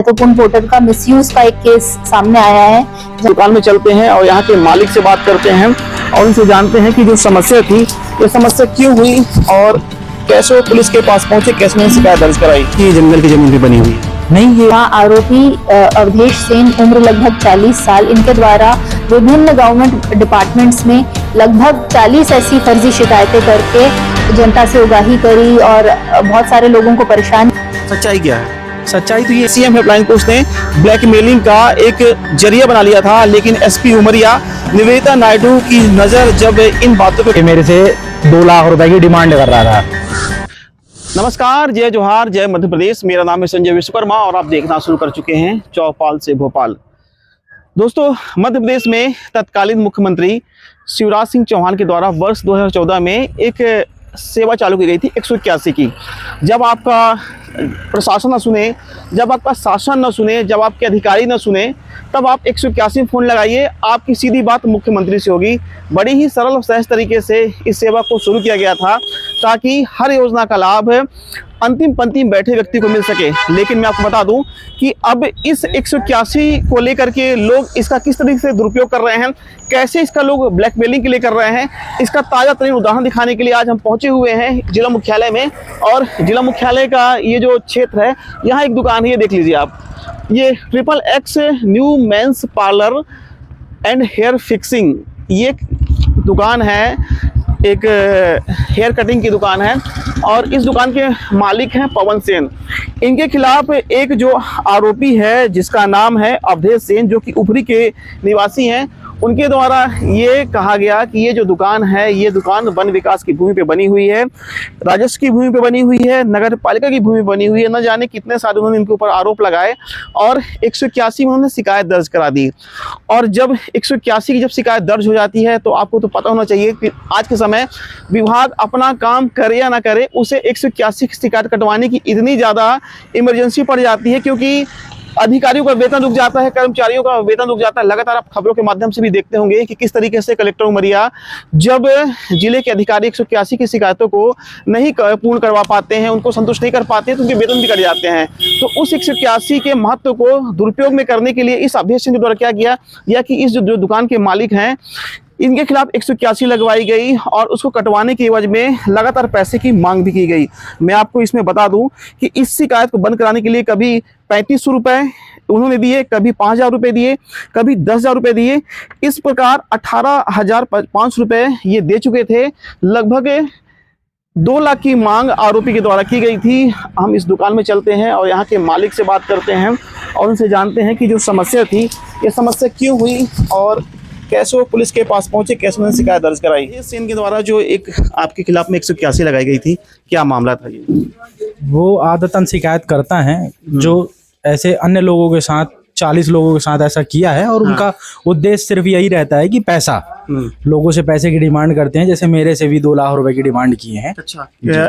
महत्वपूर्ण वोटर का मिसयूज का एक केस सामने आया है। दुकान में चलते हैं और यहाँ के मालिक से बात करते हैं और उनसे जानते हैं कि जो समस्या थी ये समस्या क्यों हुई और कैसे वो पुलिस के पास पहुंचे, कैसे उन्होंने शिकायत दर्ज कराई कि ये जंगल की जमीन पे बनी हुई है। नहीं, ये आरोपी अवधेश सेन, उम्र लगभग 40 साल, इनके द्वारा विभिन्न गवर्नमेंट डिपार्टमेंट्स में लगभग 40 ऐसी फर्जी शिकायतें करके जनता से उगाही करी और बहुत सारे लोगों को परेशान। सच्चाई क्या है? सच्चाई तो ये सीएम हेल्पलाइन को उसने ब्लैकमेलिंग का एक जरिया बना लिया था, लेकिन एसपी उमरिया निवेदिता नायडू की नजर जब इन बातों पे मेरे से 2 लाख रुपए की डिमांड कर रहा था। नमस्कार, जय जोहार, जय मध्य प्रदेश। मेरा नाम है संजय विश्वकर्मा और आप देखना शुरू कर चुके हैं चौपाल से भोपाल। दोस्तों, मध्य प्रदेश में तत्कालीन मुख्यमंत्री शिवराज सिंह चौहान के द्वारा वर्ष 2014 में एक सेवा चालू की गई थी 181 की। जब आपका प्रशासन न सुने, जब आपका शासन न सुने, जब आपके अधिकारी न सुने, तब आप 181 फोन लगाइए, आपकी सीधी बात मुख्यमंत्री से होगी। बड़ी ही सरल और सहज तरीके से इस सेवा को शुरू किया गया था ताकि हर योजना का लाभ अंतिम पंक्ति में बैठे व्यक्ति को मिल सके। लेकिन मैं आपको बता दूं कि अब इस 181 को लेकर के लोग इसका किस तरीके से दुरुपयोग कर रहे हैं, कैसे इसका लोग ब्लैकमेलिंग के लिए कर रहे हैं, इसका ताज़ा तरीन उदाहरण दिखाने के लिए आज हम पहुंचे हुए हैं जिला मुख्यालय में। और जिला मुख्यालय का ये जो क्षेत्र है, यहाँ एक दुकान है, ये देख लीजिए आप, ये XXX new men's parlour and hair fixing, ये दुकान है, एक हेयर कटिंग की दुकान है और इस दुकान के मालिक हैं पवन सेन। इनके खिलाफ एक जो आरोपी है जिसका नाम है अवधेश सेन, जो कि उपरी के निवासी हैं, उनके द्वारा ये कहा गया कि ये जो दुकान है, ये दुकान वन विकास की भूमि पे बनी हुई है, राजस्व की भूमि पे बनी हुई है, नगर पालिका की भूमि पे बनी हुई है। न जाने कितने सारे उन्होंने इनके ऊपर आरोप लगाए और 181 में उन्होंने शिकायत दर्ज करा दी। और जब 181 की जब शिकायत दर्ज हो जाती है तो आपको तो पता होना चाहिए कि आज के समय विभाग अपना काम करे या ना करे, उसे 181 की शिकायत कटवाने की इतनी ज़्यादा इमरजेंसी पड़ जाती है, क्योंकि अधिकारियों का वेतन रुक जाता है, कर्मचारियों का वेतन रुक जाता है। लगातार आप खबरों के माध्यम से भी देखते होंगे कि किस तरीके से कलेक्टर उमरिया जब जिले के अधिकारी 181 की शिकायतों को नहीं पूर्ण करवा पाते हैं, उनको संतुष्ट नहीं कर पाते हैं, तो उनके वेतन भी कट जाते हैं। तो उस 181 के महत्व को दुरुपयोग में करने के लिए इस अवधेश सिंह के द्वारा क्या किया या कि इस जो दुकान के मालिक हैं, इनके खिलाफ 181 लगवाई गई और उसको कटवाने की एवज में लगातार पैसे की मांग भी की गई। मैं आपको इसमें बता दूं कि इस शिकायत को बंद कराने के लिए कभी 3500 रुपये उन्होंने दिए, कभी 5000 रुपये दिए, कभी 10,000 रुपये दिए। इस प्रकार 18,500 रुपये ये दे चुके थे। लगभग 2 लाख की मांग आरोपी के द्वारा की गई थी। हम इस दुकान में चलते हैं और यहाँ के मालिक से बात करते हैं और उनसे जानते हैं कि जो समस्या थी ये समस्या क्यों हुई और कैसे वो पुलिस के पास पहुंचे, कैसे उन्होंने शिकायत दर्ज कराई। इस सेन के द्वारा जो एक आपके खिलाफ में 181 लगाई गई थी, क्या मामला था ये? वो आदतन शिकायत करता है जो ऐसे अन्य लोगों के साथ 40 लोगों के साथ ऐसा किया है और उनका उद्देश्य सिर्फ यही रहता है कि पैसा, लोगों से पैसे की डिमांड करते हैं। जैसे मेरे से भी 2 लाख रुपए की डिमांड किए हैं। अच्छा,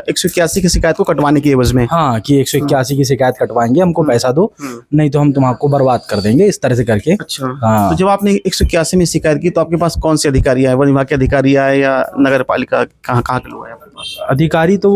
181 की शिकायत को कटवाने की एवज में? हाँ, कि 181 की शिकायत कटवाएंगे, हमको पैसा दो, नहीं तो हम तुमको बर्बाद कर देंगे, इस तरह से करके। अच्छा, हाँ। तो जब आपने 181 में शिकायत की तो आपके पास कौन से अधिकारी आए? वन विभाग के अधिकारी आए या नगर पालिका, कहाँ के लोग आए आपके पास? अधिकारी तो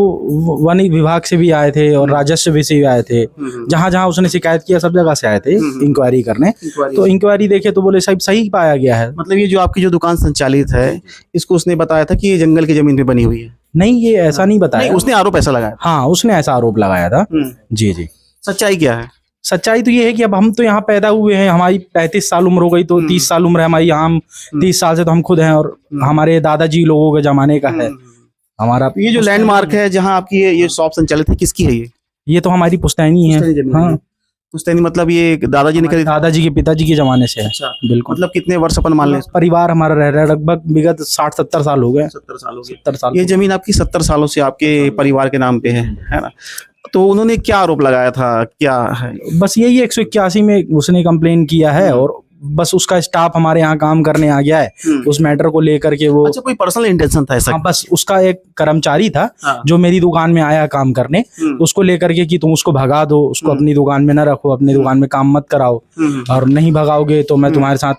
वन विभाग से भी आए थे और राजस्व से भी आए थे। जहाँ जहाँ उसने शिकायत किया सब जगह से आए थे इंक्वायरी करने। तो इंक्वायरी देखे तो बोले साहब सही पाया गया है। मतलब ये जो आपकी जो दुकान संचालित है, इसको उसने बताया था कि ये जंगल की जमीन पे बनी हुई है? नहीं, ये ऐसा नहीं बताया। नहीं, उसने आरोप ऐसा लगाया? हाँ, उसने ऐसा आरोप लगाया था। जी जी। सच्चाई क्या है? सच्चाई तो ये है कि अब हम तो यहाँ पैदा हुए हैं, हमारी 35 साल उम्र हो गई, तो 30 साल उम्र है हमारी यहाँ। हम 30 साल से तो हम खुद हैं और हमारे दादाजी लोगों के जमाने का है हमारा। ये जो लैंडमार्क है जहाँ आपकी ये शॉप संचालित है, किसकी है ये? ये तो हमारी पुश्तैनी है। हाँ, पुश्तैनी मतलब ये दादाजी ने खरीदी? दादाजी के पिताजी के जमाने से है। अच्छा, बिल्कुल। मतलब कितने वर्ष अपन मान लें? परिवार हमारा रह रहा है लगभग विगत 60-70 साल हो गए। 70 साल हो गए। 70 साल। ये जमीन आपकी 70 सालों से आपके परिवार के नाम पे है ना? तो उन्होंने क्या आरोप लगाया था, क्या है? बस यही 181 में उसने कंप्लेन किया है और बस उसका स्टाफ हमारे यहाँ काम करने आ गया है उस मैटर को लेकर के। वो अच्छा, कोई पर्सनल इंटेंशन था ऐसा? हाँ, बस उसका एक कर्मचारी था जो मेरी दुकान में आया काम करने, उसको लेकर के कि तुम उसको भगा दो, उसको अपनी दुकान में न रखो, अपनी दुकान में काम मत कराओ, और नहीं भगाओगे तो मैं तुम्हारे साथ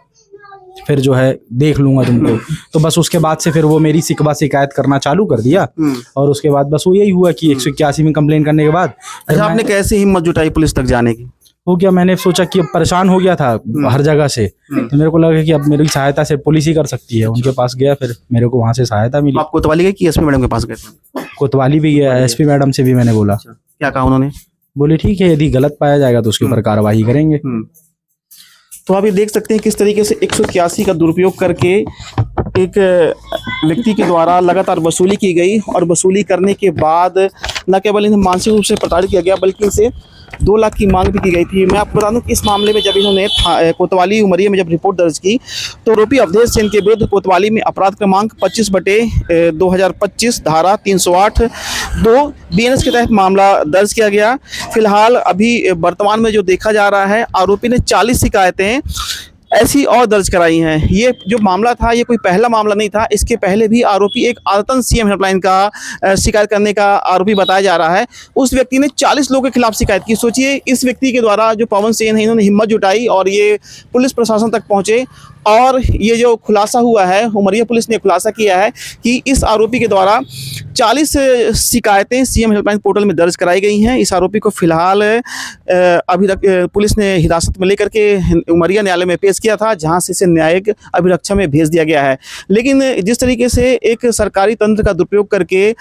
फिर जो है देख लूंगा तुमको। तो बस उसके बाद से फिर वो मेरी शिकायत करना चालू कर दिया और उसके बाद बस वो यही हुआ कि 181 में कंप्लेन करने के बाद। अच्छा, आपने कैसे हिम्मत जुटाई पुलिस तक जाने की? हो गया, मैंने सोचा कि अब परेशान हो गया था हर जगह से, तो मेरे को लगा कि अब मेरी सहायता से पुलिस ही कर सकती है। उनके पास गया, फिर मेरे को वहां से सहायता मिली। आप कोतवाली गए कि एसपी मैडम के पास गए थे? कोतवाली भी गया, एसपी मैडम से भी मैंने बोला। क्या कहा उन्होंने? बोले ठीक है, यदि गलत पाया जाएगा तो उसके ऊपर कार्रवाई करेंगे। तो आप ये देख सकते हैं किस तरीके से 181 का दुरुपयोग करके एक व्यक्ति के द्वारा लगातार वसूली की गई, और वसूली करने के बाद न केवल इन्हें मानसिक रूप से प्रताड़ित किया गया बल्कि इनसे 2 लाख की मांग भी की गई थी। मैं आपको बता दूं कि इस मामले में जब इन्होंने कोतवाली उमरिया में जब रिपोर्ट दर्ज की तो आरोपी अवधेश सेन के विरुद्ध कोतवाली में अपराध क्रमांक 25/2025 धारा 308(2) BNS के तहत मामला दर्ज किया गया। फिलहाल अभी वर्तमान में जो देखा जा रहा है, आरोपी ने 40 शिकायतें ऐसी और दर्ज कराई हैं। ये जो मामला था ये कोई पहला मामला नहीं था, इसके पहले भी आरोपी एक आदतन सीएम हेल्पलाइन का शिकायत करने का आरोपी बताया जा रहा है। उस व्यक्ति ने 40 लोगों के खिलाफ शिकायत की। सोचिए, इस व्यक्ति के द्वारा जो पवन सेन है, इन्होंने हिम्मत जुटाई और ये पुलिस प्रशासन तक पहुंचे, और ये जो खुलासा हुआ है, उमरिया पुलिस ने खुलासा किया है कि इस आरोपी के द्वारा 40 शिकायतें सीएम हेल्पलाइन पोर्टल में दर्ज कराई गई हैं। इस आरोपी को फिलहाल अभी तक पुलिस ने हिरासत में लेकर के उमरिया न्यायालय में पेश किया था, जहां से इसे न्यायिक अभिरक्षा में भेज दिया गया है। लेकिन जिस तरीके से एक सरकारी तंत्र का दुरुपयोग करके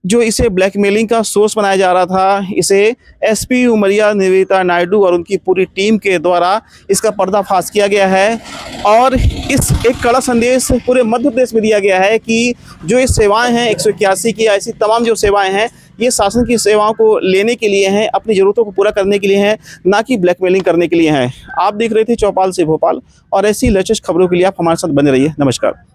जो इसे ब्लैकमेलिंग का सोर्स बनाया जा रहा था, इसे एसपी उमरिया निवेदिता नायडू और उनकी पूरी टीम के द्वारा इसका पर्दाफाश किया गया है। और इस एक कड़ा संदेश पूरे मध्य प्रदेश में दिया गया है कि जो ये सेवाएं हैं 181 की, ऐसी तमाम जो सेवाएं हैं, ये शासन की सेवाओं को लेने के लिए हैं, अपनी ज़रूरतों को पूरा करने के लिए हैं, ना कि ब्लैकमेलिंग करने के लिए हैं। आप देख रहे थे चौपाल से भोपाल, और ऐसी लेटेस्ट खबरों के लिए आप हमारे साथ बने रहिए। नमस्कार।